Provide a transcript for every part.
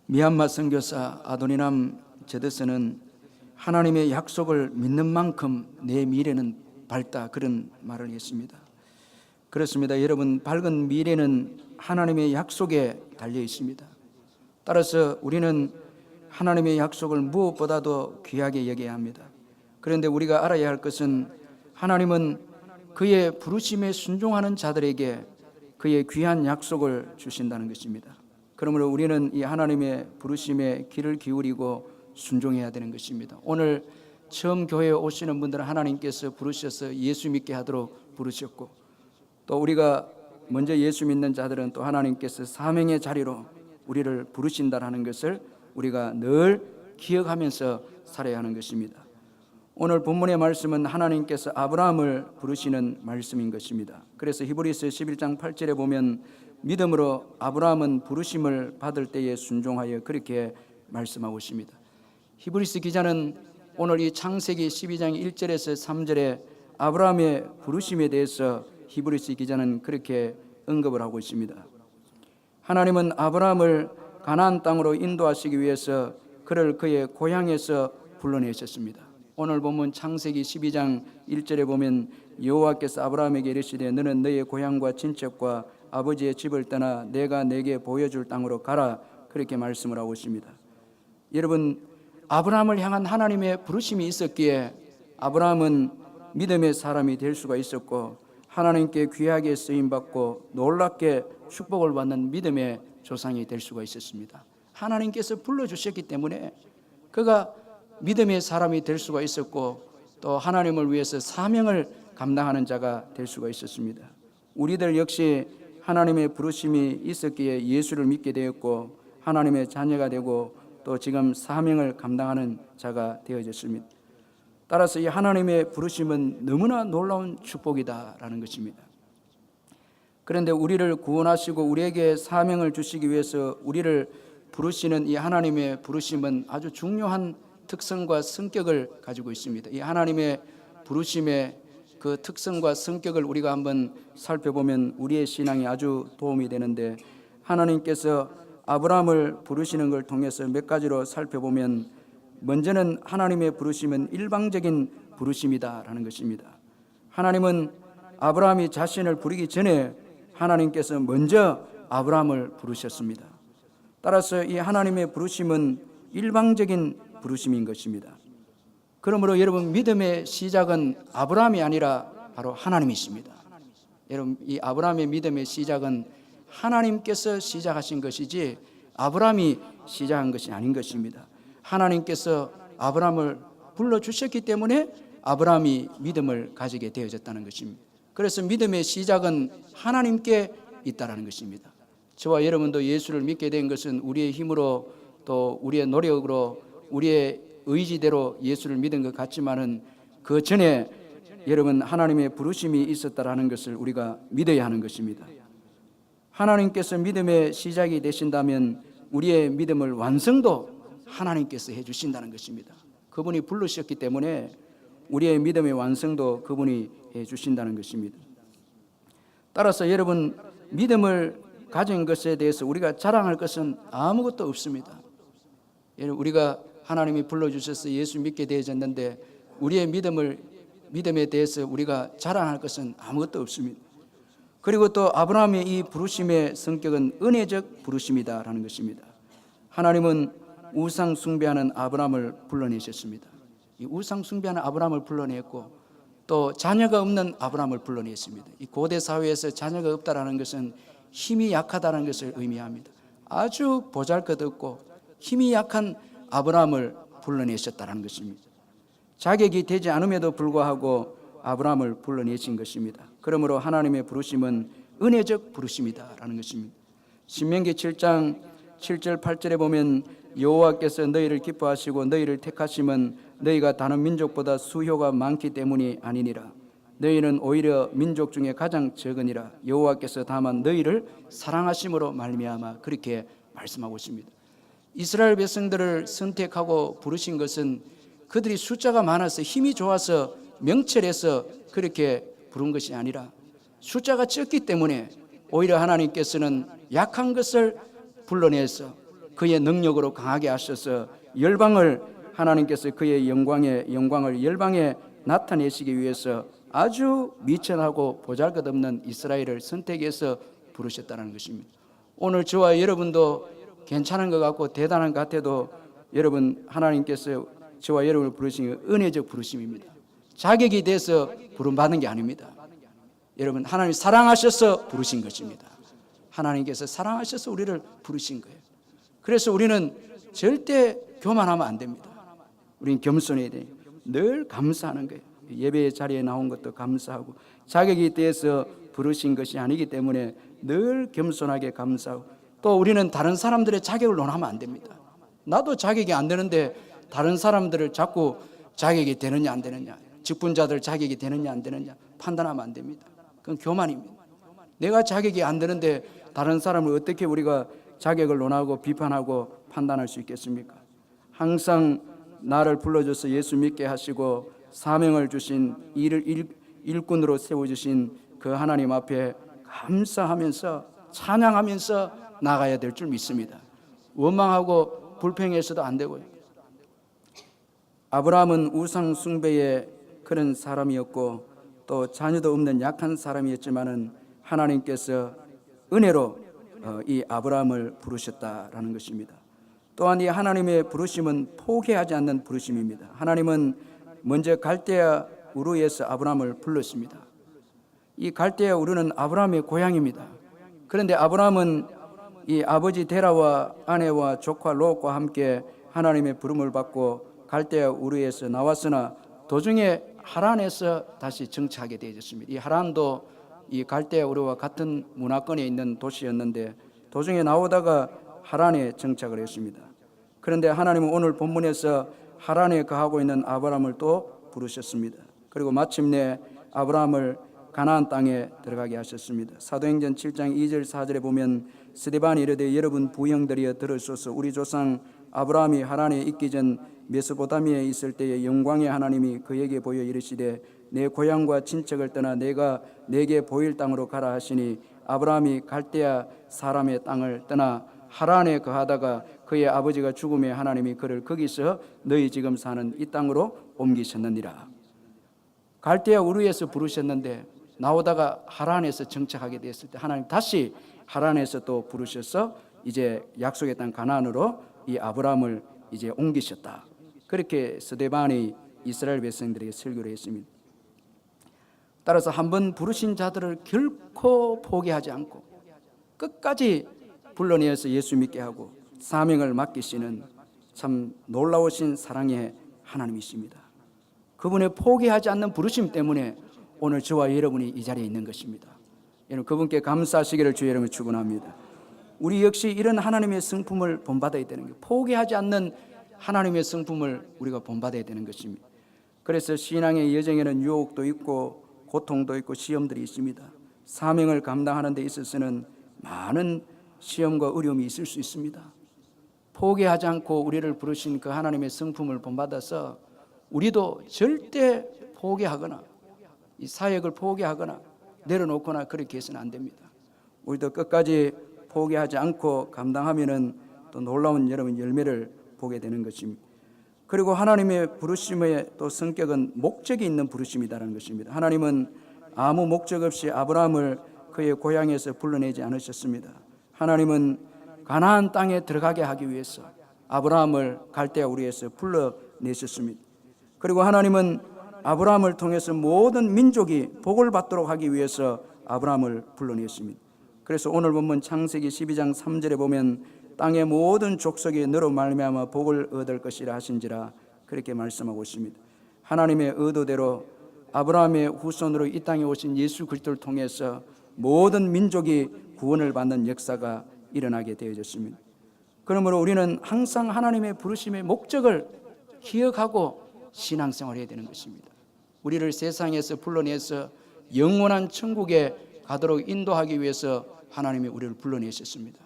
미얀마 선교사 아도니남 제드스는 하나님의 약속을 믿는 만큼 내 미래는 밝다, 그런 말을 했습니다. 그렇습니다. 여러분, 밝은 미래는 하나님의 약속에 달려 있습니다. 따라서 우리는 하나님의 약속을 무엇보다도 귀하게 여겨야 합니다. 그런데 우리가 알아야 할 것은 하나님은 그의 부르심에 순종하는 자들에게 그의 귀한 약속을 주신다는 것입니다. 그러므로 우리는 이 하나님의 부르심에 귀를 기울이고 순종해야 되는 것입니다. 오늘 처음 교회에 오시는 분들은 하나님께서 부르셔서 예수 믿게 하도록 부르셨고, 또 우리가 먼저 예수 믿는 자들은 또 하나님께서 사명의 자리로 우리를 부르신다는 것을 우리가 늘 기억하면서 살아야 하는 것입니다. 오늘 본문의 말씀은 하나님께서 아브라함을 부르시는 말씀인 것입니다. 그래서 히브리서 11장 8절에 보면 믿음으로 아브라함은 부르심을 받을 때에 순종하여 그렇게 말씀하고 있습니다. 히브리서 기자는 오늘 이 창세기 12장 1절에서 3절에 아브라함의 부르심에 대해서 히브리서 기자는 그렇게 언급을 하고 있습니다. 하나님은 아브라함을 가나안 땅으로 인도하시기 위해서 그를 그의 고향에서 불러내셨습니다. 오늘 보면 창세기 12장 1절에 보면 여호와께서 아브라함에게 이르시되 너는 너의 고향과 친척과 아버지의 집을 떠나 내가 내게 보여줄 땅으로 가라, 그렇게 말씀을 하고 있습니다. 여러분, 아브라함을 향한 하나님의 부르심이 있었기에 아브라함은 믿음의 사람이 될 수가 있었고, 하나님께 귀하게 쓰임받고 놀랍게 축복을 받는 믿음의 조상이 될 수가 있었습니다. 하나님께서 불러주셨기 때문에 그가 믿음의 사람이 될 수가 있었고, 또 하나님을 위해서 사명을 감당하는 자가 될 수가 있었습니다. 우리들 역시 하나님의 부르심이 있었기에 예수를 믿게 되었고 하나님의 자녀가 되고 또 지금 사명을 감당하는 자가 되어졌습니다. 따라서 이 하나님의 부르심은 너무나 놀라운 축복이다라는 것입니다. 그런데 우리를 구원하시고 우리에게 사명을 주시기 위해서 우리를 부르시는 이 하나님의 부르심은 아주 중요한 특성과 성격을 가지고 있습니다. 이 하나님의 부르심의 그 특성과 성격을 우리가 한번 살펴보면 우리의 신앙에 아주 도움이 되는데, 하나님께서 아브라함을 부르시는 걸 통해서 몇 가지로 살펴보면, 먼저는 하나님의 부르심은 일방적인 부르심이다라는 것입니다. 하나님은 아브라함이 자신을 부르기 전에 하나님께서 먼저 아브라함을 부르셨습니다. 따라서 이 하나님의 부르심은 일방적인 부르심인 것입니다. 그러므로 여러분, 믿음의 시작은 아브라함이 아니라 바로 하나님이십니다. 여러분, 이 아브라함의 믿음의 시작은 하나님께서 시작하신 것이지 아브라함이 시작한 것이 아닌 것입니다. 하나님께서 아브라함을 불러주셨기 때문에 아브라함이 믿음을 가지게 되어졌다는 것입니다. 그래서 믿음의 시작은 하나님께 있다는 것입니다. 저와 여러분도 예수를 믿게 된 것은 우리의 힘으로 또 우리의 노력으로 우리의 의지대로 예수를 믿은 것 같지만은 그 전에 여러분 하나님의 부르심이 있었다라는 것을 우리가 믿어야 하는 것입니다. 하나님께서 믿음의 시작이 되신다면 우리의 믿음을 완성도 하나님께서 해주신다는 것입니다. 그분이 부르셨기 때문에 우리의 믿음의 완성도 그분이 해주신다는 것입니다. 따라서 여러분, 믿음을 가진 것에 대해서 우리가 자랑할 것은 아무것도 없습니다. 우리가 하나님이 불러주셔서 예수 믿게 되어졌는데 우리의 믿음에 대해서 우리가 자랑할 것은 아무것도 없습니다. 그리고 또 아브라함의 이 부르심의 성격은 은혜적 부르심이다라는 것입니다. 하나님은 우상 숭배하는 아브라함을 불러내셨습니다. 이 우상 숭배하는 아브라함을 불러냈고 또 자녀가 없는 아브라함을 불러냈습니다. 이 고대 사회에서 자녀가 없다라는 것은 힘이 약하다는 것을 의미합니다. 아주 보잘것없고 힘이 약한 아브라함을 불러내셨다는 것입니다. 자격이 되지 않음에도 불구하고 아브라함을 불러내신 것입니다. 그러므로 하나님의 부르심은 은혜적 부르심이다라는 것입니다. 신명기 7장 7절 8절에 보면 여호와께서 너희를 기뻐하시고 너희를 택하심은 너희가 다른 민족보다 수효가 많기 때문이 아니니라. 너희는 오히려 민족 중에 가장 적으니라. 여호와께서 다만 너희를 사랑하심으로 말미암아, 그렇게 말씀하고 있습니다. 이스라엘 백성들을 선택하고 부르신 것은 그들이 숫자가 많아서 힘이 좋아서 명철해서 그렇게 부른 것이 아니라 숫자가 적기 때문에 오히려 하나님께서는 약한 것을 불러내서 그의 능력으로 강하게 하셔서 열방을 하나님께서 그의 영광을 열방에 나타내시기 위해서 아주 미천하고 보잘것없는 이스라엘을 선택해서 부르셨다는 것입니다. 오늘 저와 여러분도 괜찮은 것 같고 대단한 것 같아도 여러분, 하나님께서 저와 여러분을 부르신 은혜적 부르심입니다. 자격이 돼서 부름받은 게 아닙니다. 여러분, 하나님 사랑하셔서 부르신 것입니다. 하나님께서 사랑하셔서 우리를 부르신 거예요. 그래서 우리는 절대 교만하면 안 됩니다. 우리는 겸손해야 돼요. 늘 감사하는 거예요. 예배 자리에 나온 것도 감사하고, 자격이 돼서 부르신 것이 아니기 때문에 늘 겸손하게 감사하고, 또 우리는 다른 사람들의 자격을 논하면 안 됩니다. 나도 자격이 안 되는데 다른 사람들을 자꾸 자격이 되느냐 안 되느냐, 직분자들 자격이 되느냐 안 되느냐 판단하면 안 됩니다. 그건 교만입니다. 내가 자격이 안 되는데 다른 사람을 어떻게 우리가 자격을 논하고 비판하고 판단할 수 있겠습니까? 항상 나를 불러줘서 예수 믿게 하시고 사명을 주신 일꾼으로 세워주신 그 하나님 앞에 감사하면서 찬양하면서 나가야 될 줄 믿습니다. 원망하고 불평해서도 안 되고요. 아브라함은 우상 숭배의 그런 사람이었고 또 자녀도 없는 약한 사람이었지만은 하나님께서 은혜로 이 아브라함을 부르셨다라는 것입니다. 또한 이 하나님의 부르심은 포기하지 않는 부르심입니다. 하나님은 먼저 갈대아 우르에서 아브라함을 불렀습니다. 이 갈대아 우르는 아브라함의 고향입니다. 그런데 아브라함은 이 아버지 데라와 아내와 조카 롯과 함께 하나님의 부름을 받고 갈대아 우르에서 나왔으나 도중에 하란에서 다시 정착하게 되어졌습니다. 이 하란도 이 갈대아 우르와 같은 문화권에 있는 도시였는데 도중에 나오다가 하란에 정착을 했습니다. 그런데 하나님은 오늘 본문에서 하란에 거하고 있는 아브라함을 또 부르셨습니다. 그리고 마침내 아브라함을 가나안 땅에 들어가게 하셨습니다. 사도행전 7장 2절 4절에 보면 스데반이 이르되 여러분 부형들이여 들으소서. 우리 조상 아브라함이 하란에 있기 전 메소포타미아에 있을 때에 영광의 하나님이 그에게 보여 이르시되 내 고향과 친척을 떠나 내가 내게 보일 땅으로 가라 하시니 아브라함이 갈대아 사람의 땅을 떠나 하란에 거하다가 그의 아버지가 죽음에 하나님이 그를 거기서 너희 지금 사는 이 땅으로 옮기셨느니라. 갈대아 우르에서 부르셨는데 나오다가 하란에서 정착하게 됐을 때 하나님 다시 하란에서 또 부르셔서 이제 약속의 땅 가나안으로 이 아브라함을 이제 옮기셨다. 그렇게 스데반이 이스라엘 백성들에게 설교를 했습니다. 따라서 한번 부르신 자들을 결코 포기하지 않고 끝까지 불러내어서 예수 믿게 하고 사명을 맡기시는 참 놀라우신 사랑의 하나님이십니다. 그분의 포기하지 않는 부르심 때문에 오늘 저와 여러분이 이 자리에 있는 것입니다. 여러분 그분께 감사하시기를 주의 이름으로 축원합니다. 우리 역시 이런 하나님의 성품을 본받아야 되는 거예요. 포기하지 않는 하나님의 성품을 우리가 본받아야 되는 것입니다. 그래서 신앙의 여정에는 유혹도 있고 고통도 있고 시험들이 있습니다. 사명을 감당하는 데 있어서는 많은 시험과 어려움이 있을 수 있습니다. 포기하지 않고 우리를 부르신 그 하나님의 성품을 본받아서 우리도 절대 포기하거나 이 사역을 포기하거나 내려놓거나 그렇게 해서는 안 됩니다. 우리도 끝까지 포기하지 않고 감당하면은 또 놀라운 여러분 열매를 보게 되는 것입니다. 그리고 하나님의 부르심의 또 성격은 목적이 있는 부르심이라는 것입니다. 하나님은 아무 목적 없이 아브라함을 그의 고향에서 불러내지 않으셨습니다. 하나님은 가나안 땅에 들어가게 하기 위해서 아브라함을 갈대아 우르에서 불러내셨습니다. 그리고 하나님은 아브라함을 통해서 모든 민족이 복을 받도록 하기 위해서 아브라함을 불러냈습니다. 그래서 오늘 본문 창세기 12장 3절에 보면 땅의 모든 족속이 너로 말미암아 복을 얻을 것이라 하신지라 그렇게 말씀하고 있습니다. 하나님의 의도대로 아브라함의 후손으로 이 땅에 오신 예수 그리스도를 통해서 모든 민족이 구원을 받는 역사가 일어나게 되어졌습니다. 그러므로 우리는 항상 하나님의 부르심의 목적을 기억하고 신앙생활을 해야 되는 것입니다. 우리를 세상에서 불러내서 영원한 천국에 가도록 인도하기 위해서 하나님이 우리를 불러내셨습니다.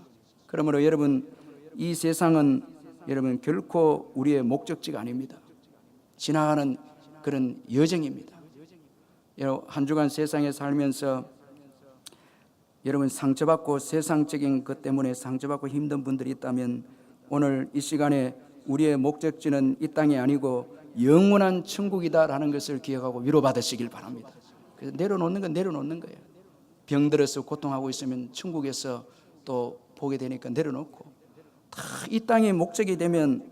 그러므로 여러분 이 세상은 여러분 결코 우리의 목적지가 아닙니다. 지나가는 그런 여정입니다. 여러분 한 주간 세상에 살면서 여러분 상처받고 세상적인 것 때문에 상처받고 힘든 분들이 있다면 오늘 이 시간에 우리의 목적지는 이 땅이 아니고 영원한 천국이다라는 것을 기억하고 위로받으시길 바랍니다. 그래서 내려놓는 건 내려놓는 거예요. 병들어서 고통하고 있으면 천국에서 또 보게 되니까 내려놓고, 다 이 땅의 목적이 되면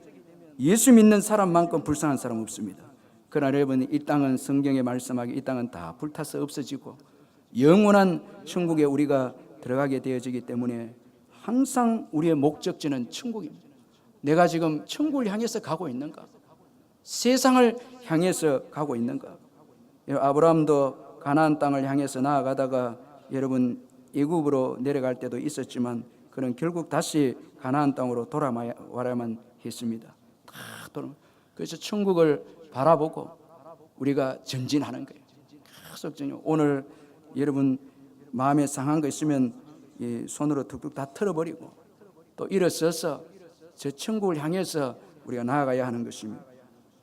예수 믿는 사람만큼 불쌍한 사람 없습니다. 그러나 여러분, 이 땅은 성경에 말씀하기 이 땅은 다 불타서 없어지고 영원한 천국에 우리가 들어가게 되어지기 때문에 항상 우리의 목적지는 천국입니다. 내가 지금 천국을 향해서 가고 있는가? 세상을 향해서 가고 있는가? 아브라함도 가나안 땅을 향해서 나아가다가 여러분 애굽으로 내려갈 때도 있었지만 그는 결국 다시 가나안 땅으로 돌아와야만 했습니다. 그래서 천국을 바라보고 우리가 전진하는 거예요. 계속 전진. 오늘 여러분 마음에 상한 거 있으면 손으로 툭툭 다 털어버리고 또 일어서서 저 천국을 향해서 우리가 나아가야 하는 것입니다.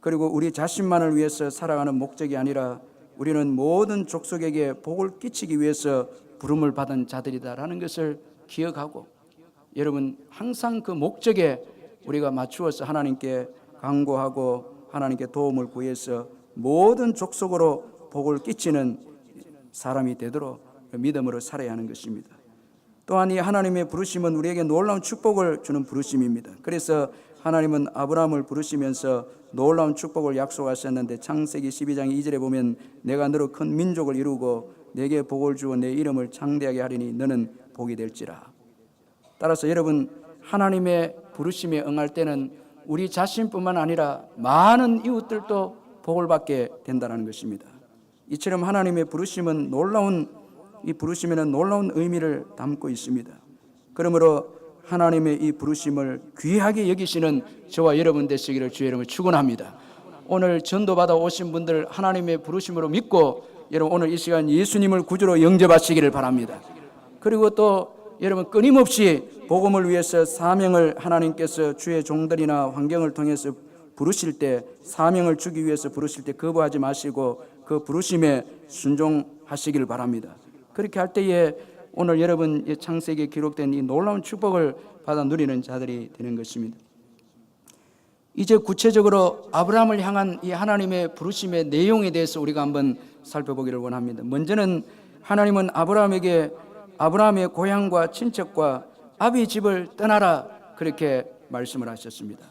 그리고 우리 자신만을 위해서 살아가는 목적이 아니라 우리는 모든 족속에게 복을 끼치기 위해서 부름을 받은 자들이다라는 것을 기억하고 여러분 항상 그 목적에 우리가 맞추어서 하나님께 간구하고 하나님께 도움을 구해서 모든 족속으로 복을 끼치는 사람이 되도록 믿음으로 살아야 하는 것입니다. 또한 이 하나님의 부르심은 우리에게 놀라운 축복을 주는 부르심입니다. 그래서 하나님은 아브라함을 부르시면서 놀라운 축복을 약속하셨는데 창세기 12장 2절에 보면 내가 너로 큰 민족을 이루고 내게 복을 주어 내 이름을 창대하게 하리니 너는 복이 될지라. 따라서 여러분 하나님의 부르심에 응할 때는 우리 자신뿐만 아니라 많은 이웃들도 복을 받게 된다는 것입니다. 이처럼 하나님의 부르심은 이 부르심에는 놀라운 의미를 담고 있습니다. 그러므로 하나님의 이 부르심을 귀하게 여기시는 저와 여러분 되시기를 주의 이름으로 축원합니다. 오늘 전도받아 오신 분들 하나님의 부르심으로 믿고 여러분 오늘 이 시간 예수님을 구주로 영접하시기를 바랍니다. 그리고 또 여러분 끊임없이 복음을 위해서 사명을 하나님께서 주의 종들이나 환경을 통해서 부르실 때 사명을 주기 위해서 부르실 때 거부하지 마시고 그 부르심에 순종하시기를 바랍니다. 그렇게 할 때에 오늘 여러분 창세기에 기록된 이 놀라운 축복을 받아 누리는 자들이 되는 것입니다. 이제 구체적으로 아브라함을 향한 이 하나님의 부르심의 내용에 대해서 우리가 한번 살펴보기를 원합니다. 먼저는 하나님은 아브라함에게 아브라함의 고향과 친척과 아비 집을 떠나라 그렇게 말씀을 하셨습니다.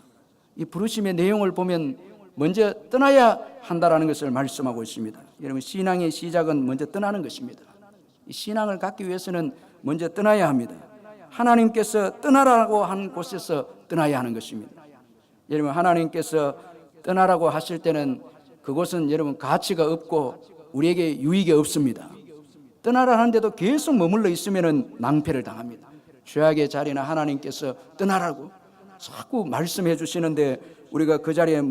이 부르심의 내용을 보면 먼저 떠나야 한다라는 것을 말씀하고 있습니다. 여러분 신앙의 시작은 먼저 떠나는 것입니다. 이 신앙을 갖기 위해서는 먼저 떠나야 합니다. 하나님께서 떠나라고 한 곳에서 떠나야 하는 것입니다. 여러분 하나님께서 떠나라고 하실 때는 그곳은 여러분 가치가 없고 우리에게 유익이 없습니다. 떠나라 하는데도 계속 머물러 있으면 낭패를 당합니다. 죄악의 자리나 하나님께서 떠나라고 자꾸 말씀해 주시는데 우리가 그 자리에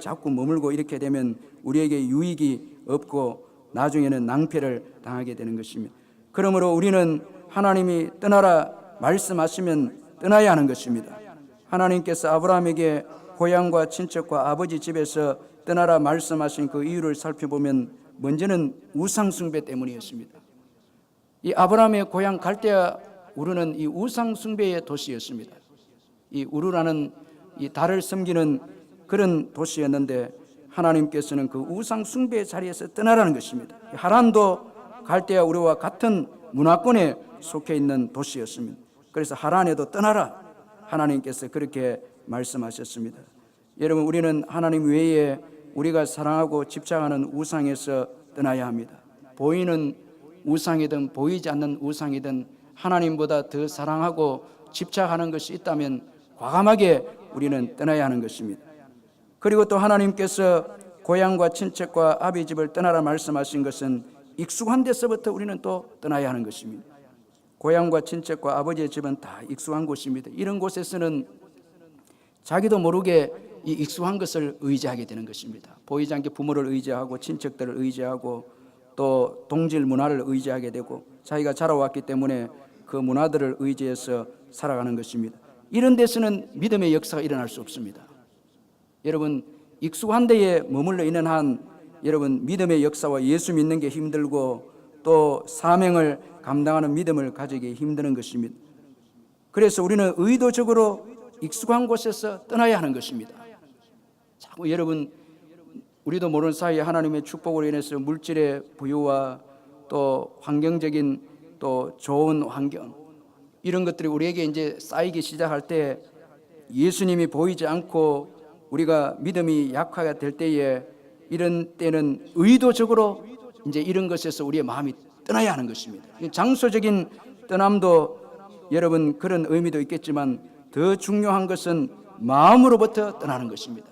자꾸 머물고 이렇게 되면 우리에게 유익이 없고 나중에는 낭패를 당하게 되는 것입니다. 그러므로 우리는 하나님이 떠나라 말씀하시면 떠나야 하는 것입니다. 하나님께서 아브라함에게 고향과 친척과 아버지 집에서 떠나라 말씀하신 그 이유를 살펴보면 먼저는 우상숭배 때문이었습니다. 이 아브라함의 고향 갈대아 우르는 이 우상숭배의 도시였습니다. 이 우르라는 이 달을 섬기는 그런 도시였는데 하나님께서는 그 우상숭배의 자리에서 떠나라는 것입니다. 하란도 갈대아 우르와 같은 문화권에 속해 있는 도시였습니다. 그래서 하란에도 떠나라 하나님께서 그렇게 말씀하셨습니다. 여러분 우리는 하나님 외에 우리가 사랑하고 집착하는 우상에서 떠나야 합니다. 보이는 우상이든 보이지 않는 우상이든 하나님보다 더 사랑하고 집착하는 것이 있다면 과감하게 우리는 떠나야 하는 것입니다. 그리고 또 하나님께서 고향과 친척과 아비 집을 떠나라 말씀하신 것은 익숙한 데서부터 우리는 또 떠나야 하는 것입니다. 고향과 친척과 아버지의 집은 다 익숙한 곳입니다. 이런 곳에서는 자기도 모르게 이 익숙한 것을 의지하게 되는 것입니다. 보이지 않게 부모를 의지하고 친척들을 의지하고 또 동질 문화를 의지하게 되고 자기가 자라왔기 때문에 그 문화들을 의지해서 살아가는 것입니다. 이런 데서는 믿음의 역사가 일어날 수 없습니다. 여러분 익숙한 데에 머물러 있는 한 여러분 믿음의 역사와 예수 믿는 게 힘들고 또 사명을 감당하는 믿음을 가지기 힘드는 것입니다. 그래서 우리는 의도적으로 익숙한 곳에서 떠나야 하는 것입니다. 자꾸 여러분, 우리도 모르는 사이에 하나님의 축복으로 인해서 물질의 부유와 또 환경적인 또 좋은 환경, 이런 것들이 우리에게 이제 쌓이기 시작할 때, 예수님이 보이지 않고 우리가 믿음이 약화가 될 때에, 이런 때는 의도적으로 이제 이런 것에서 우리의 마음이 떠나야 하는 것입니다. 장소적인 떠남도 여러분 그런 의미도 있겠지만, 더 중요한 것은 마음으로부터 떠나는 것입니다.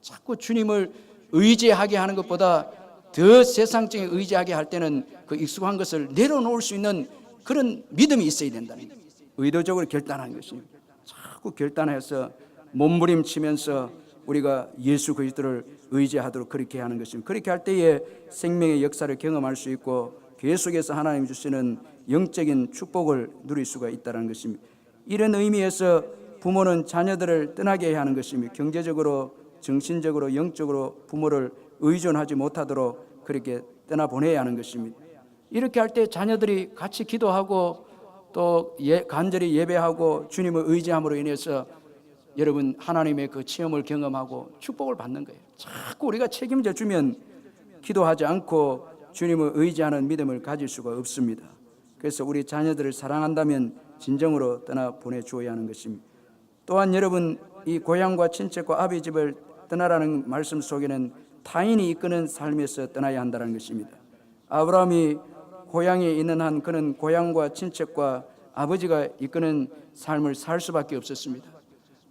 자꾸 주님을 의지하게 하는 것보다 더 세상적인 의지하게 할 때는 그 익숙한 것을 내려놓을 수 있는 그런 믿음이 있어야 된다는 거예요. 의도적으로 결단하는 것입니다. 자꾸 결단해서 몸부림치면서 우리가 예수 그리스도를 의지하도록 그렇게 하는 것입니다. 그렇게 할 때에 생명의 역사를 경험할 수 있고 계속해서 하나님 주시는 영적인 축복을 누릴 수가 있다는 것입니다. 이런 의미에서 부모는 자녀들을 떠나게 해야 하는 것입니다. 경제적으로, 정신적으로, 영적으로 부모를 의존하지 못하도록 그렇게 떠나보내야 하는 것입니다. 이렇게 할 때 자녀들이 같이 기도하고 또 간절히 예배하고 주님을 의지함으로 인해서 여러분 하나님의 그 체험을 경험하고 축복을 받는 거예요. 자꾸 우리가 책임져 주면 기도하지 않고 주님을 의지하는 믿음을 가질 수가 없습니다. 그래서 우리 자녀들을 사랑한다면 진정으로 떠나 보내주어야 하는 것입니다. 또한 여러분, 이 고향과 친척과 아비 집을 떠나라는 말씀 속에는 타인이 이끄는 삶에서 떠나야 한다는 것입니다. 아브라함이 고향에 있는 한 그는 고향과 친척과 아버지가 이끄는 삶을 살 수밖에 없었습니다.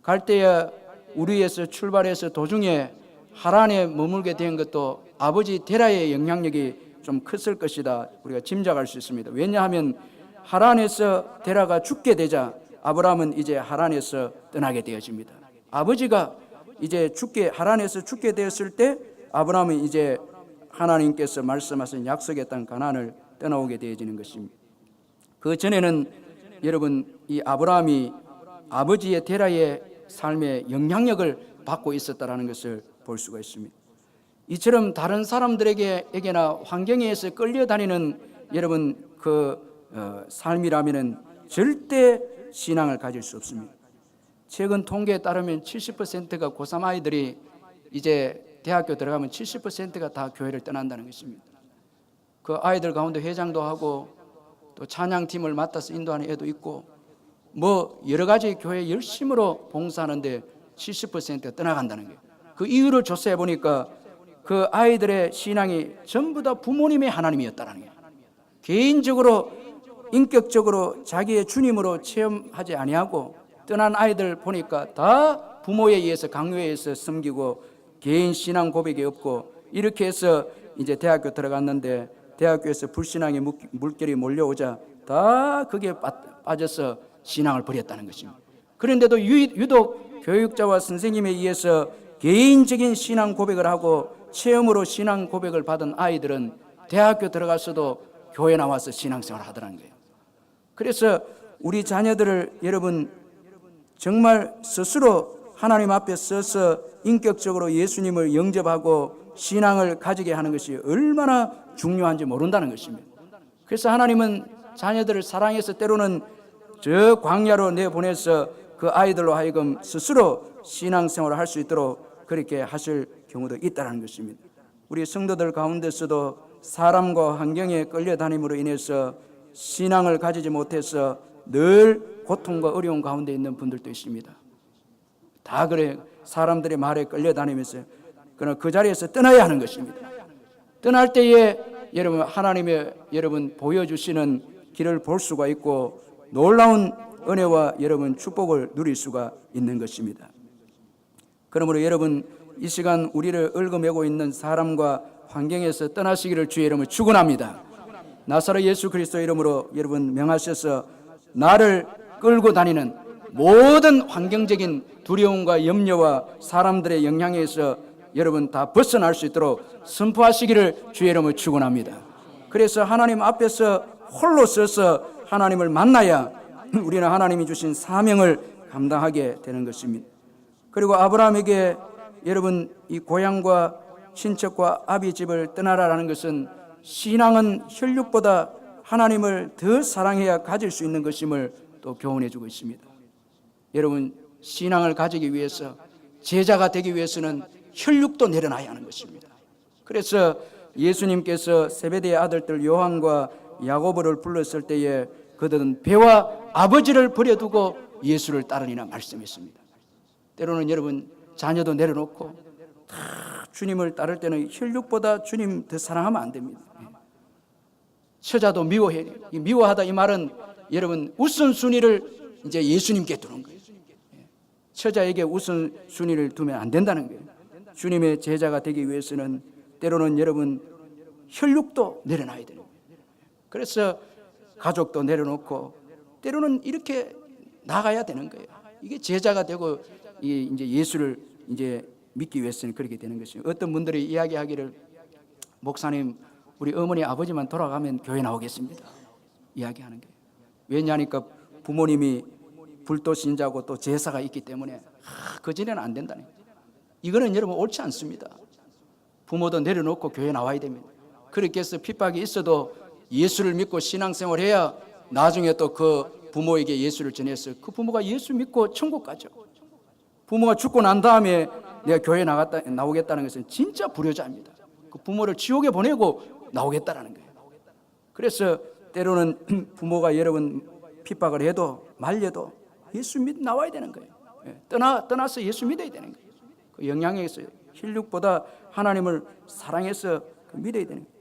갈대아 우리에서 출발해서 도중에 하란에 머물게 된 것도 아버지 데라의 영향력이 좀 컸을 것이다 우리가 짐작할 수 있습니다. 왜냐하면 하란에서 데라가 죽게 되자 아브라함은 이제 하란에서 떠나게 되어집니다. 아버지가 이제 하란에서 죽게 되었을 때 아브라함은 이제 하나님께서 말씀하신 약속의 땅 가나안을 떠나오게 되어지는 것입니다. 그 전에는 여러분 이 아브라함이 아버지의 데라의 삶의 영향력을 받고 있었다라는 것을 볼 수가 있습니다. 이처럼 다른 사람들에게나 환경에 의해서 끌려다니는 여러분 삶이라면은 절대 신앙을 가질 수 없습니다. 최근 통계에 따르면 70%가 고3 아이들이 이제 대학교 들어가면 70%가 다 교회를 떠난다는 것입니다. 그 아이들 가운데 회장도 하고 또 찬양팀을 맡아서 인도하는 애도 있고 뭐 여러 가지 교회 열심으로 봉사하는데 70%가 떠나간다는 거예요. 그 이유를 조사해 보니까 그 아이들의 신앙이 전부 다 부모님의 하나님이었다는 거예요. 개인적으로 인격적으로 자기의 주님으로 체험하지 아니하고 떠난 아이들 보니까 다 부모에 의해서 강요에 의해서 섬기고 개인 신앙 고백이 없고 이렇게 해서 이제 대학교 들어갔는데 대학교에서 불신앙의 물결이 몰려오자 다 그게 빠져서 신앙을 버렸다는 것입니다. 그런데도 유독 교육자와 선생님에 의해서 개인적인 신앙 고백을 하고 체험으로 신앙 고백을 받은 아이들은 대학교 들어가서도 교회 나와서 신앙생활을 하더라는 거예요. 그래서 우리 자녀들을 여러분 정말 스스로 하나님 앞에 서서 인격적으로 예수님을 영접하고 신앙을 가지게 하는 것이 얼마나 중요한지 모른다는 것입니다. 그래서 하나님은 자녀들을 사랑해서 때로는 저 광야로 내보내서 그 아이들로 하여금 스스로 신앙생활을 할 수 있도록 그렇게 하실 경우도 있다는 것입니다. 우리 성도들 가운데서도 사람과 환경에 끌려다님으로 인해서 신앙을 가지지 못해서 늘 고통과 어려움 가운데 있는 분들도 있습니다. 다 그래 사람들의 말에 끌려다니면서 그러나 그 자리에서 떠나야 하는 것입니다. 떠날 때에 여러분 하나님의 여러분 보여주시는 길을 볼 수가 있고 놀라운 은혜와 여러분 축복을 누릴 수가 있는 것입니다. 그러므로 여러분 이 시간 우리를 얽어매고 있는 사람과 환경에서 떠나시기를 주의 이름으로 축원합니다. 나사렛 예수 그리스도 이름으로 여러분 명하셔서 나를 끌고 다니는 모든 환경적인 두려움과 염려와 사람들의 영향에서 여러분 다 벗어날 수 있도록 선포하시기를 주의 이름으로 축원합니다. 그래서 하나님 앞에서 홀로 서서 하나님을 만나야 우리는 하나님이 주신 사명을 감당하게 되는 것입니다. 그리고 아브라함에게 여러분 이 고향과 친척과 아비 집을 떠나라라는 것은 신앙은 혈육보다 하나님을 더 사랑해야 가질 수 있는 것임을 또 교훈해 주고 있습니다. 여러분 신앙을 가지기 위해서, 제자가 되기 위해서는 혈육도 내려놔야 하는 것입니다. 그래서 예수님께서 세베대의 아들들 요한과 야고보를 불렀을 때에 그들은 배와 아버지를 버려두고 예수를 따르니라 말씀했습니다. 때로는 여러분 자녀도 내려놓고 다 주님을 따를 때는 혈육보다 주님 더 사랑하면 안 됩니다. 처자도 미워해야 돼요. 미워하다 이 말은 여러분 우선순위를 이제 예수님께 두는 거예요. 처자에게 우선순위를 두면 안 된다는 거예요. 주님의 제자가 되기 위해서는 때로는 여러분 혈육도 내려놔야 돼요. 그래서 가족도 내려놓고 때로는 이렇게 나가야 되는 거예요. 이게 제자가 되고 이제 예수를 이제 믿기 위해서는 그렇게 되는 것이에요. 어떤 분들이 이야기하기를 목사님 우리 어머니 아버지만 돌아가면 교회 나오겠습니다. 이야기하는 거예요. 왜냐하니까 부모님이 불도 신자고 또 제사가 있기 때문에 그전에는 안 된다는 거예요. 이거는 여러분 옳지 않습니다. 부모도 내려놓고 교회 나와야 됩니다. 그렇게 해서 핍박이 있어도 예수를 믿고 신앙생활해야 나중에 또 그 부모에게 예수를 전해서 그 부모가 예수 믿고 천국 가죠. 부모가 죽고 난 다음에 내가 교회 나오겠다는 것은 진짜 불효자입니다. 그 부모를 지옥에 보내고 나오겠다라는 거예요. 그래서 때로는 부모가 여러분 핍박을 해도 말려도 예수 믿 나와야 되는 거예요. 떠나서 예수 믿어야 되는 거예요. 그 영향에 있어요. 혈육보다 하나님을 사랑해서 믿어야 되는 거예요.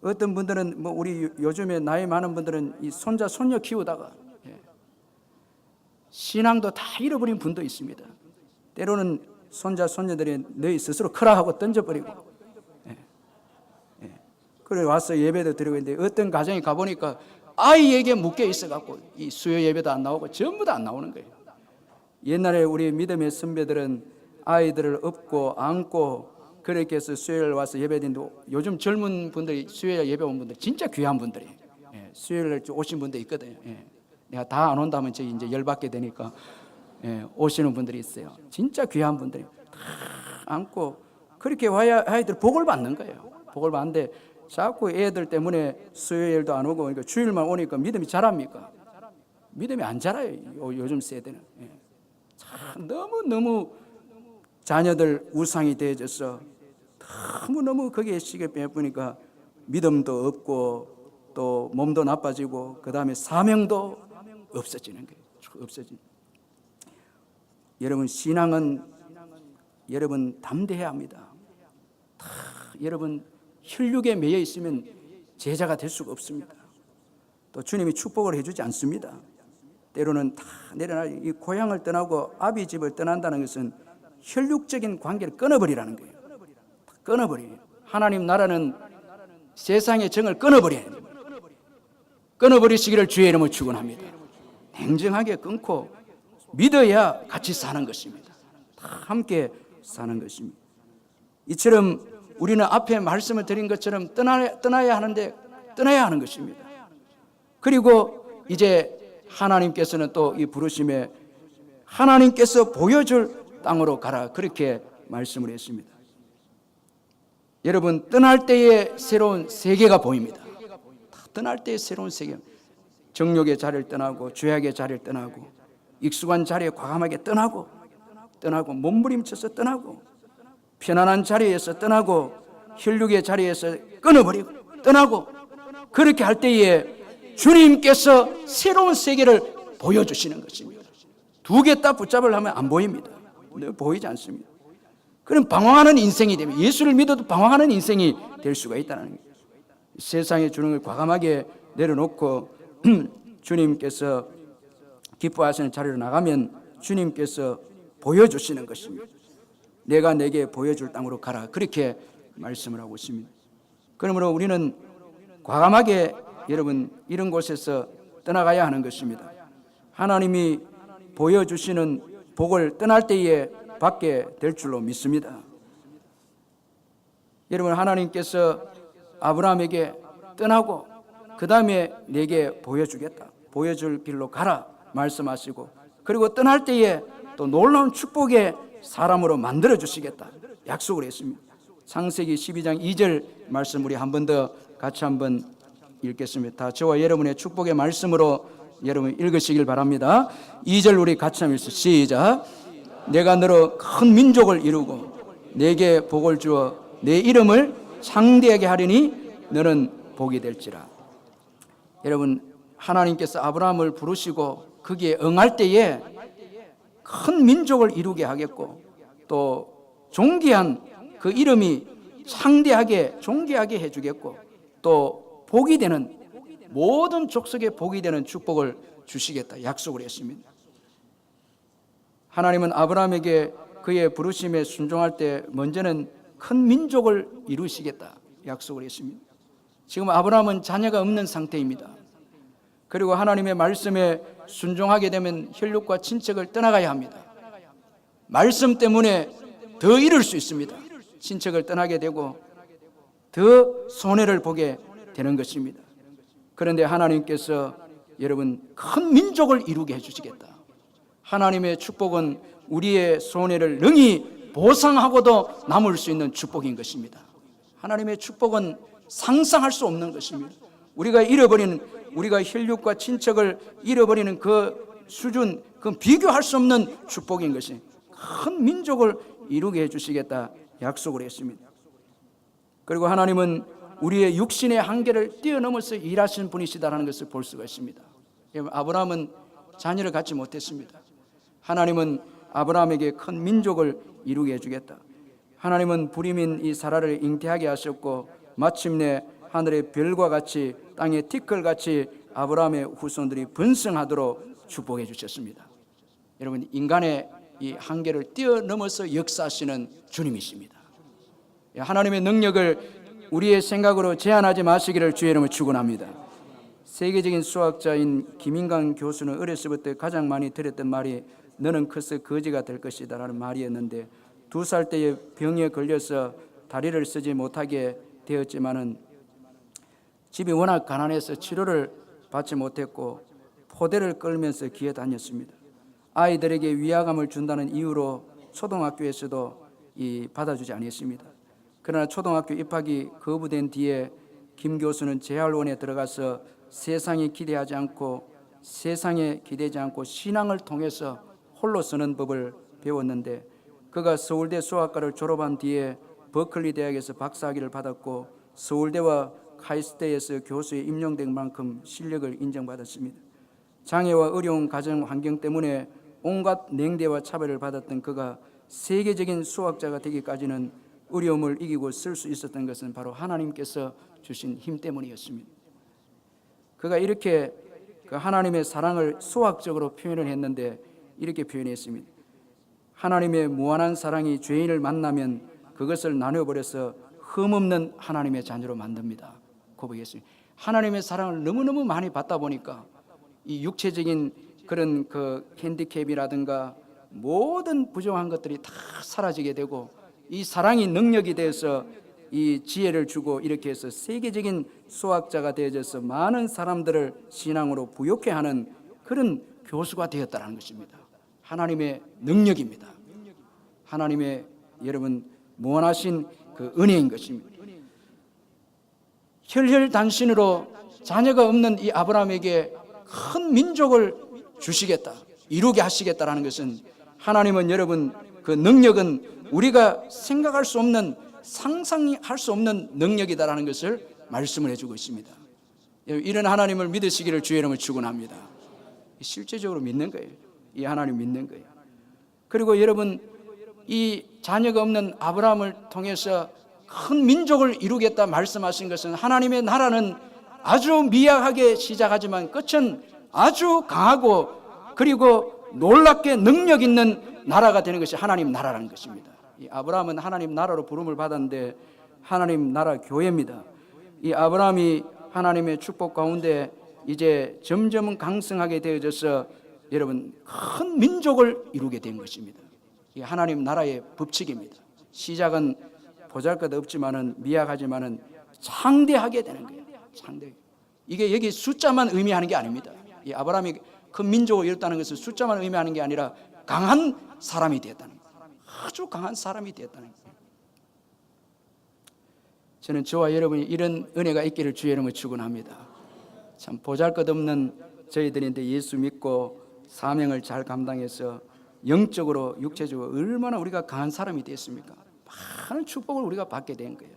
어떤 분들은 우리 요즘에 나이 많은 분들은 이 손자 손녀 키우다가 신앙도 다 잃어버린 분도 있습니다. 때로는 손자 손녀들이 너희 스스로 크라 하고 던져버리고 그래 와서 예배도 드리고 있는데 어떤 가정에 가보니까 아이에게 묶여 있어갖고 이 수요 예배도 안 나오고 전부 다 안 나오는 거예요. 옛날에 우리 믿음의 선배들은 아이들을 업고 안고 그렇게 해서 수요일 와서 예배드리는데 요즘 젊은 분들이 수요일 예배 온 분들 진짜 귀한 분들이에요. 수요일 오신 분들 있거든요. 내가 다 안 온다면 이제 열받게 되니까 오시는 분들이 있어요. 진짜 귀한 분들이 다 안고 그렇게 와야 아이들 복을 받는 거예요. 복을 받는데 자꾸 애들 때문에 수요일도 안 오고 그러니까 주일만 오니까 믿음이 자랍니까? 믿음이 안 자라요. 요즘 세대는. 너무 자녀들 우상이 되어져서 너무 거기에 시계 빼보니까 믿음도 없고 또 몸도 나빠지고 그 다음에 사명도 없어지는 거예요. 없어지는. 여러분 신앙은 여러분 담대해야 합니다. 여러분 혈육에 매여 있으면 제자가 될 수가 없습니다. 또 주님이 축복을 해주지 않습니다. 때로는 다 내려놔 이 고향을 떠나고 아비 집을 떠난다는 것은 혈육적인 관계를 끊어버리라는 거예요. 끊어버려요. 하나님 나라는 세상의 정을 끊어버려야 돼요. 끊어버리시기를 주의 이름으로 축원합니다. 냉정하게 끊고 믿어야 같이 사는 것입니다. 다 함께 사는 것입니다. 이처럼 우리는 앞에 말씀을 드린 것처럼 떠나야 하는데 떠나야 하는 것입니다. 그리고 이제 하나님께서는 또 이 부르심에 하나님께서 보여줄 땅으로 가라 그렇게 말씀을 했습니다. 여러분 떠날 때에 새로운 세계가 보입니다. 떠날 때에 새로운 세계. 정욕의 자리를 떠나고 죄악의 자리를 떠나고 익숙한 자리에 과감하게 떠나고 몸부림쳐서 떠나고 편안한 자리에서 떠나고 혈육의 자리에서 끊어버리고 떠나고 그렇게 할 때에 주님께서 새로운 세계를 보여주시는 것입니다. 두 개 딱 붙잡으려 하면 안 보입니다. 보이지 않습니다. 그럼 방황하는 인생이 되면 예수를 믿어도 방황하는 인생이 될 수가 있다는 거예요. 세상에 주는 걸 과감하게 내려놓고 주님께서 기뻐하시는 자리로 나가면 주님께서 보여주시는 것입니다. 내가 내게 보여줄 땅으로 가라 그렇게 말씀을 하고 있습니다. 그러므로 우리는 과감하게 여러분 이런 곳에서 떠나가야 하는 것입니다. 하나님이 보여주시는 복을 떠날 때에 받게 될 줄로 믿습니다. 여러분 하나님께서 아브라함에게 떠나고 그 다음에 내게 보여주겠다 보여줄 길로 가라 말씀하시고 그리고 떠날 때에 또 놀라운 축복의 사람으로 만들어 주시겠다 약속을 했습니다. 창세기 12장 2절 말씀 우리 한 번 더 같이 한번 읽겠습니다. 저와 여러분의 축복의 말씀으로 여러분 읽으시길 바랍니다. 2절 우리 같이 한번 시작. 내가 너로 큰 민족을 이루고 내게 복을 주어 내 이름을 창대하게 하리니 너는 복이 될지라. 여러분, 하나님께서 아브라함을 부르시고 거기에 응할 때에 큰 민족을 이루게 하겠고 또 존귀한 그 이름이 창대하게 존귀하게 해주겠고 또 복이 되는 모든 족속의 복이 되는 축복을 주시겠다 약속을 했습니다. 하나님은 아브라함에게 그의 부르심에 순종할 때 먼저는 큰 민족을 이루시겠다 약속을 했습니다. 지금 아브라함은 자녀가 없는 상태입니다. 그리고 하나님의 말씀에 순종하게 되면 혈육과 친척을 떠나가야 합니다. 말씀 때문에 더 이룰 수 있습니다. 친척을 떠나게 되고 더 손해를 보게 되는 것입니다. 그런데 하나님께서 여러분 큰 민족을 이루게 해주시겠다. 하나님의 축복은 우리의 손해를 능히 보상하고도 남을 수 있는 축복인 것입니다. 하나님의 축복은 상상할 수 없는 것입니다. 우리가 혈육과 친척을 잃어버리는 그 수준, 그 비교할 수 없는 축복인 것이 큰 민족을 이루게 해주시겠다 약속을 했습니다. 그리고 하나님은 우리의 육신의 한계를 뛰어넘어서 일하시는 분이시다라는 것을 볼 수가 있습니다. 아브라함은 자녀를 갖지 못했습니다. 하나님은 아브라함에게 큰 민족을 이루게 해주겠다. 하나님은 불임인 이 사라를 잉태하게 하셨고 마침내 하늘의 별과 같이 땅의 티끌같이 아브라함의 후손들이 번성하도록 축복해 주셨습니다. 여러분, 인간의 이 한계를 뛰어넘어서 역사하시는 주님이십니다. 하나님의 능력을 우리의 생각으로 제한하지 마시기를 주의 이름으로 축원합니다. 세계적인 수학자인 김인강 교수는 어렸을 때 가장 많이 들었던 말이 너는 커서 거지가 될 것이다 라는 말이었는데 2살 때에 병에 걸려서 다리를 쓰지 못하게 되었지만은 집이 워낙 가난해서 치료를 받지 못했고 포대를 끌면서 기어 다녔습니다. 아이들에게 위화감을 준다는 이유로 초등학교에서도 받아주지 않았습니다. 그러나 초등학교 입학이 거부된 뒤에 김 교수는 재활원에 들어가서 세상에 기대지 않고 신앙을 통해서 홀로 서는 법을 배웠는데 그가 서울대 수학과를 졸업한 뒤에 버클리 대학에서 박사학위를 받았고 서울대와 카이스트에서 교수에 임용된 만큼 실력을 인정받았습니다. 장애와 어려운 가정 환경 때문에 온갖 냉대와 차별을 받았던 그가 세계적인 수학자가 되기까지는 어려움을 이기고 쓸 수 있었던 것은 바로 하나님께서 주신 힘 때문이었습니다. 그가 이렇게 그 하나님의 사랑을 수학적으로 표현을 했는데 이렇게 표현했습니다. 하나님의 무한한 사랑이 죄인을 만나면 그것을 나눠버려서 흠없는 하나님의 자녀로 만듭니다. 고백했습니다. 하나님의 사랑을 너무너무 많이 받다 보니까 이 육체적인 그런 그 핸디캡이라든가 모든 부정한 것들이 다 사라지게 되고 이 사랑이 능력이 되어서 이 지혜를 주고 이렇게 해서 세계적인 수학자가 되어져서 많은 사람들을 신앙으로 부욕해 하는 그런 교수가 되었다는 것입니다. 하나님의 능력입니다. 하나님의 여러분 무한하신 그 은혜인 것입니다. 혈혈단신으로 자녀가 없는 이 아브라함에게 큰 민족을 주시겠다, 이루게 하시겠다라는 것은 하나님은 여러분 그 능력은 우리가 생각할 수 없는 상상할 수 없는 능력이다라는 것을 말씀을 해주고 있습니다. 이런 하나님을 믿으시기를 주의 이름으로 축원합니다. 실제적으로 믿는 거예요. 이 하나님 믿는 거예요. 그리고 여러분 이 자녀가 없는 아브라함을 통해서 큰 민족을 이루겠다 말씀하신 것은 하나님의 나라는 아주 미약하게 시작하지만 끝은 아주 강하고 그리고 놀랍게 능력 있는 나라가 되는 것이 하나님 나라라는 것입니다. 이 아브라함은 하나님 나라로 부름을 받았는데 하나님 나라 교회입니다. 이 아브라함이 하나님의 축복 가운데 이제 점점 강성하게 되어져서 여러분 큰 민족을 이루게 된 것입니다. 이 하나님 나라의 법칙입니다. 시작은 보잘것없지만은 미약하지만은 창대하게 되는 거예요. 창대. 이게 여기 숫자만 의미하는 게 아닙니다. 이 아브라함이 큰 민족을 이뤘다는 것은 숫자만 의미하는 게 아니라 강한 사람이 되었다는 거예요. 아주 강한 사람이 되었다는 거예요. 저는 저와 여러분이 이런 은혜가 있기를 주의 이름으로 축원합니다. 참 보잘것없는 저희들인데 예수 믿고 사명을 잘 감당해서 영적으로 육체적으로 얼마나 우리가 강한 사람이 됐습니까? 많은 축복을 우리가 받게 된 거예요.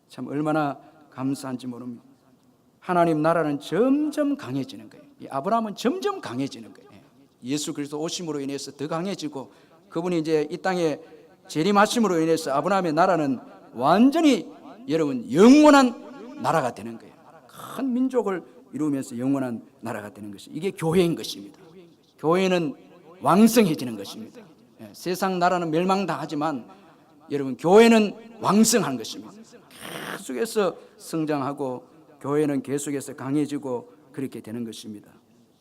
참 얼마나 감사한지 모릅니다. 하나님 나라는 점점 강해지는 거예요. 이 아브라함은 점점 강해지는 거예요. 예수 그리스도 오심으로 인해서 더 강해지고, 그분이 이제 이 땅에 재림하심으로 인해서 아브라함의 나라는 완전히 여러분 영원한 나라가 되는 거예요. 큰 민족을 이루면서 영원한 나라가 되는 것이, 이게 교회인 것입니다. 교회는 왕성해지는 것입니다. 세상 나라는 멸망당하지만 여러분 교회는 왕성한 것입니다. 계속해서 성장하고 교회는 계속해서 강해지고 그렇게 되는 것입니다.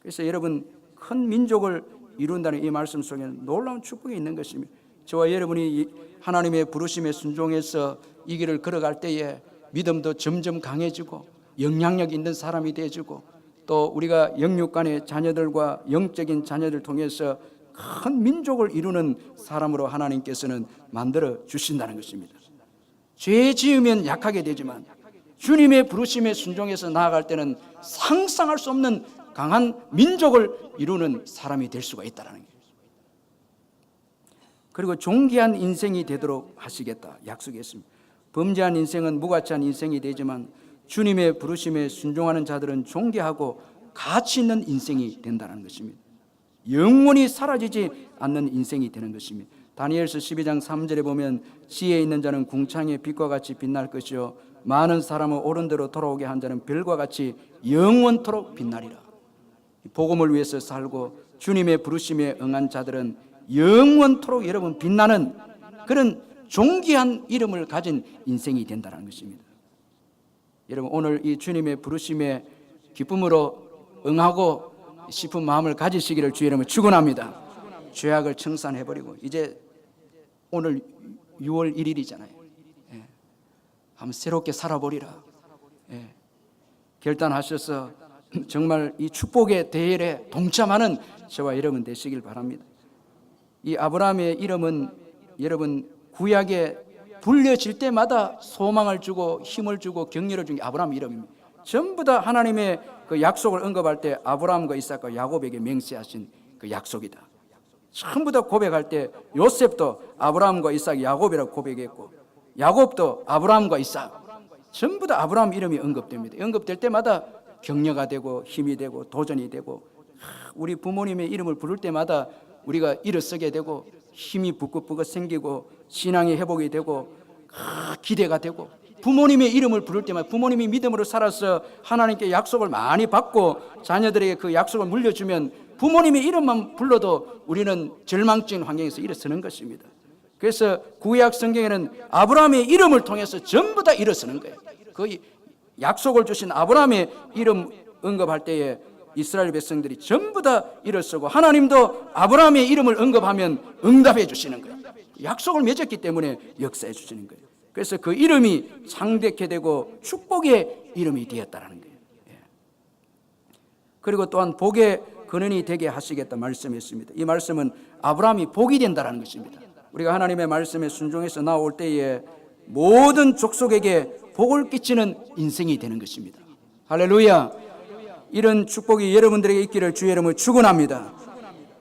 그래서 여러분 큰 민족을 이룬다는 이 말씀 속에는 놀라운 축복이 있는 것입니다. 저와 여러분이 하나님의 부르심에 순종해서 이 길을 걸어갈 때에 믿음도 점점 강해지고 영향력 있는 사람이 되어지고, 또 우리가 영육간의 자녀들과 영적인 자녀들 통해서 큰 민족을 이루는 사람으로 하나님께서는 만들어 주신다는 것입니다. 죄 지으면 약하게 되지만 주님의 부르심에 순종해서 나아갈 때는 상상할 수 없는 강한 민족을 이루는 사람이 될 수가 있다는 거예요. 그리고 존귀한 인생이 되도록 하시겠다 약속했습니다. 범죄한 인생은 무가치한 인생이 되지만 주님의 부르심에 순종하는 자들은 존귀하고 가치 있는 인생이 된다는 것입니다. 영원히 사라지지 않는 인생이 되는 것입니다. 다니엘서 12장 3절에 보면 지혜 있는 자는 궁창의 빛과 같이 빛날 것이요 많은 사람을 옳은 대로 돌아오게 한 자는 별과 같이 영원토록 빛나리라. 복음을 위해서 살고 주님의 부르심에 응한 자들은 영원토록 여러분 빛나는 그런 존귀한 이름을 가진 인생이 된다는 것입니다. 여러분 오늘 이 주님의 부르심에 기쁨으로 응하고 싶은 마음을 가지시기를 주의 이름으로 축원합니다. 죄악을 청산해버리고 이제 오늘 6월 1일이잖아요. 한번 새롭게 살아보리라. 결단하셔서 정말 이 축복의 대열에 동참하는 저와 여러분 되시길 바랍니다. 이 아브라함의 이름은 여러분 구약에 불려질 때마다 소망을 주고 힘을 주고 격려를 준 게 아브라함 이름입니다. 전부 다 하나님의 그 약속을 언급할 때 아브라함과 이삭과 야곱에게 맹세하신 그 약속이다. 전부 다 고백할 때 요셉도 아브라함과 이삭, 야곱이라고 고백했고, 야곱도 아브라함과 이삭, 전부 다 아브라함 이름이 언급됩니다. 언급될 때마다 격려가 되고 힘이 되고 도전이 되고, 우리 부모님의 이름을 부를 때마다 우리가 일어서게 되고 힘이 부긋부긋 생기고 신앙의 회복이 되고 기대가 되고, 부모님의 이름을 부를 때마다 부모님이 믿음으로 살아서 하나님께 약속을 많이 받고 자녀들에게 그 약속을 물려주면 부모님의 이름만 불러도 우리는 절망적인 환경에서 일어서는 것입니다. 그래서 구약 성경에는 아브라함의 이름을 통해서 전부 다 일어서는 거예요. 그 약속을 주신 아브라함의 이름 언급할 때에 이스라엘 백성들이 전부 다 일어서고, 하나님도 아브라함의 이름을 언급하면 응답해 주시는 거예요. 약속을 맺었기 때문에 역사해 주시는 거예요. 그래서 그 이름이 창대케 되고 축복의 이름이 되었다는 거예요. 그리고 또한 복의 근원이 되게 하시겠다 말씀했습니다. 이 말씀은 아브라함이 복이 된다는 것입니다. 우리가 하나님의 말씀에 순종해서 나올 때에 모든 족속에게 복을 끼치는 인생이 되는 것입니다. 할렐루야. 이런 축복이 여러분들에게 있기를 주의 이름으로 축원합니다.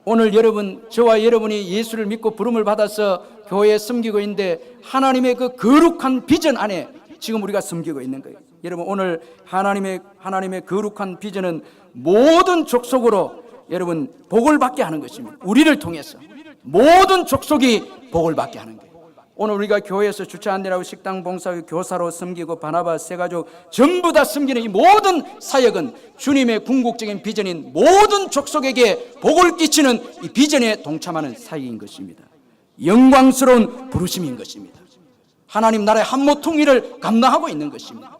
오늘 여러분, 저와 여러분이 예수를 믿고 부름을 받아서 교회에 섬기고 있는데 하나님의 그 거룩한 비전 안에 지금 우리가 섬기고 있는 거예요. 여러분 오늘 하나님의 거룩한 비전은 모든 족속으로 여러분 복을 받게 하는 것입니다. 우리를 통해서 모든 족속이 복을 받게 하는 거예요. 오늘 우리가 교회에서 주차 안내라고 식당 봉사, 교사로 섬기고 바나바 세가족 전부 다 섬기는 이 모든 사역은 주님의 궁극적인 비전인 모든 족속에게 복을 끼치는 이 비전에 동참하는 사역인 것입니다. 영광스러운 부르심인 것입니다. 하나님 나라의 한모 통일을 감당하고 있는 것입니다.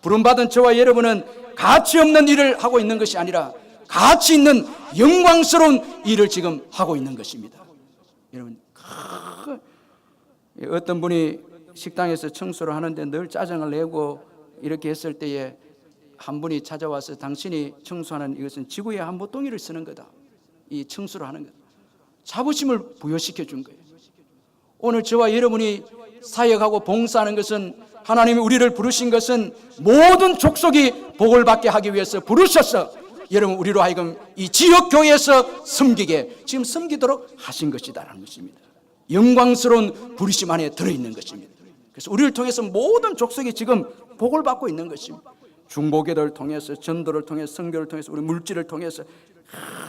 부름받은 저와 여러분은 가치 없는 일을 하고 있는 것이 아니라 가치 있는 영광스러운 일을 지금 하고 있는 것입니다. 여러분, 어떤 분이 식당에서 청소를 하는데 늘 짜증을 내고 이렇게 했을 때에 한 분이 찾아와서 당신이 청소하는 이것은 지구의 한 모퉁이를 쓰는 거다. 이 청소를 하는 것. 자부심을 부여시켜 준 거예요. 오늘 저와 여러분이 사역하고 봉사하는 것은 하나님이 우리를 부르신 것은 모든 족속이 복을 받게 하기 위해서 부르셔서 여러분 우리로 하여금 이 지역교회에서 섬기게 지금 섬기도록 하신 것이다라는 것입니다. 영광스러운 부르심 안에 들어있는 것입니다. 그래서 우리를 통해서 모든 족속이 지금 복을 받고 있는 것입니다. 중보기도를 통해서, 전도를 통해서, 선교를 통해서, 우리 물질을 통해서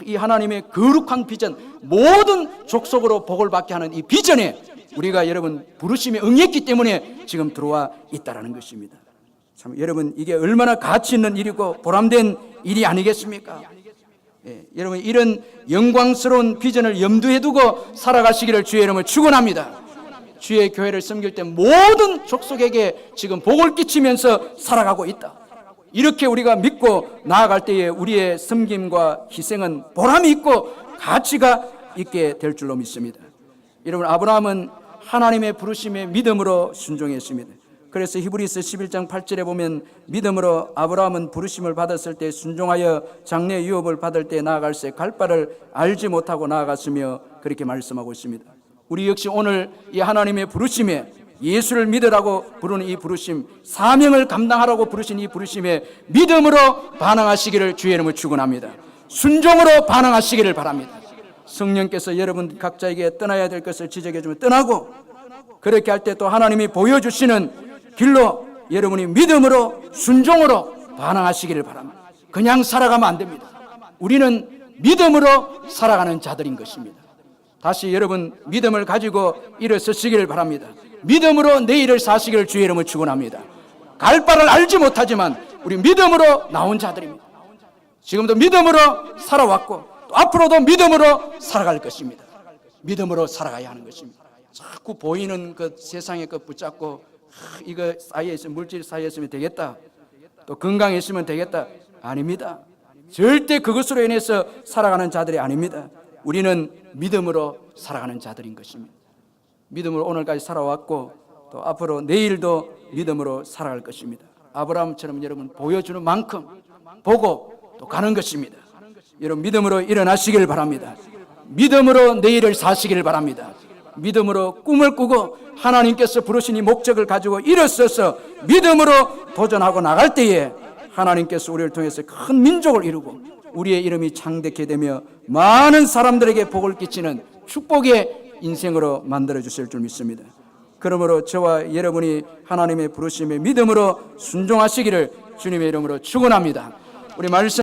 이 하나님의 거룩한 비전, 모든 족속으로 복을 받게 하는 이 비전에 우리가 여러분 부르심에 응했기 때문에 지금 들어와 있다라는 것입니다. 참 여러분 이게 얼마나 가치 있는 일이고 보람된 일이 아니겠습니까? 예, 여러분 이런 영광스러운 비전을 염두에 두고 살아가시기를 주의 이름으로 축원합니다. 주의 교회를 섬길 때 모든 족속에게 지금 복을 끼치면서 살아가고 있다. 이렇게 우리가 믿고 나아갈 때에 우리의 섬김과 희생은 보람이 있고 가치가 있게 될 줄로 믿습니다. 여러분 아브라함은 하나님의 부르심에 믿음으로 순종했습니다. 그래서 히브리서 11장 8절에 보면 믿음으로 아브라함은 부르심을 받았을 때 순종하여 장래 유업을 받을 때 나아갈새 갈 바를 알지 못하고 나아갔으며 그렇게 말씀하고 있습니다. 우리 역시 오늘 이 하나님의 부르심에 예수를 믿으라고 부르는 이 부르심, 사명을 감당하라고 부르신 이 부르심에 믿음으로 반응하시기를 주의 이름으로 축원합니다. 순종으로 반응하시기를 바랍니다. 성령께서 여러분 각자에게 떠나야 될 것을 지적해 주면 떠나고, 그렇게 할 때 또 하나님이 보여주시는 길로 여러분이 믿음으로 순종으로 반응하시기를 바랍니다. 그냥 살아가면 안 됩니다. 우리는 믿음으로 살아가는 자들인 것입니다. 다시 여러분 믿음을 가지고 일어서시기를 바랍니다. 믿음으로 내일을 사시기를 주의 이름으로 축원합니다. 갈 바를 알지 못하지만 우리 믿음으로 나온 자들입니다. 지금도 믿음으로 살아왔고 또 앞으로도 믿음으로 살아갈 것입니다. 믿음으로 살아가야 하는 것입니다. 자꾸 보이는 그 세상의 것 붙잡고 이거 사이에 있으면, 물질 사이에 있으면 되겠다, 또 건강했으면 되겠다, 아닙니다. 절대 그것으로 인해서 살아가는 자들이 아닙니다. 우리는 믿음으로 살아가는 자들인 것입니다. 믿음으로 오늘까지 살아왔고 또 앞으로 내일도 믿음으로 살아갈 것입니다. 아브라함처럼 여러분 보여주는 만큼 보고 또 가는 것입니다. 여러분 믿음으로 일어나시길 바랍니다. 믿음으로 내일을 사시기를 바랍니다. 믿음으로 꿈을 꾸고 하나님께서 부르신 이 목적을 가지고 일어서서 믿음으로 도전하고 나갈 때에 하나님께서 우리를 통해서 큰 민족을 이루고 우리의 이름이 창대케 되며 많은 사람들에게 복을 끼치는 축복의 인생으로 만들어 주실 줄 믿습니다. 그러므로 저와 여러분이 하나님의 부르심에 믿음으로 순종하시기를 주님의 이름으로 축원합니다. 우리 말씀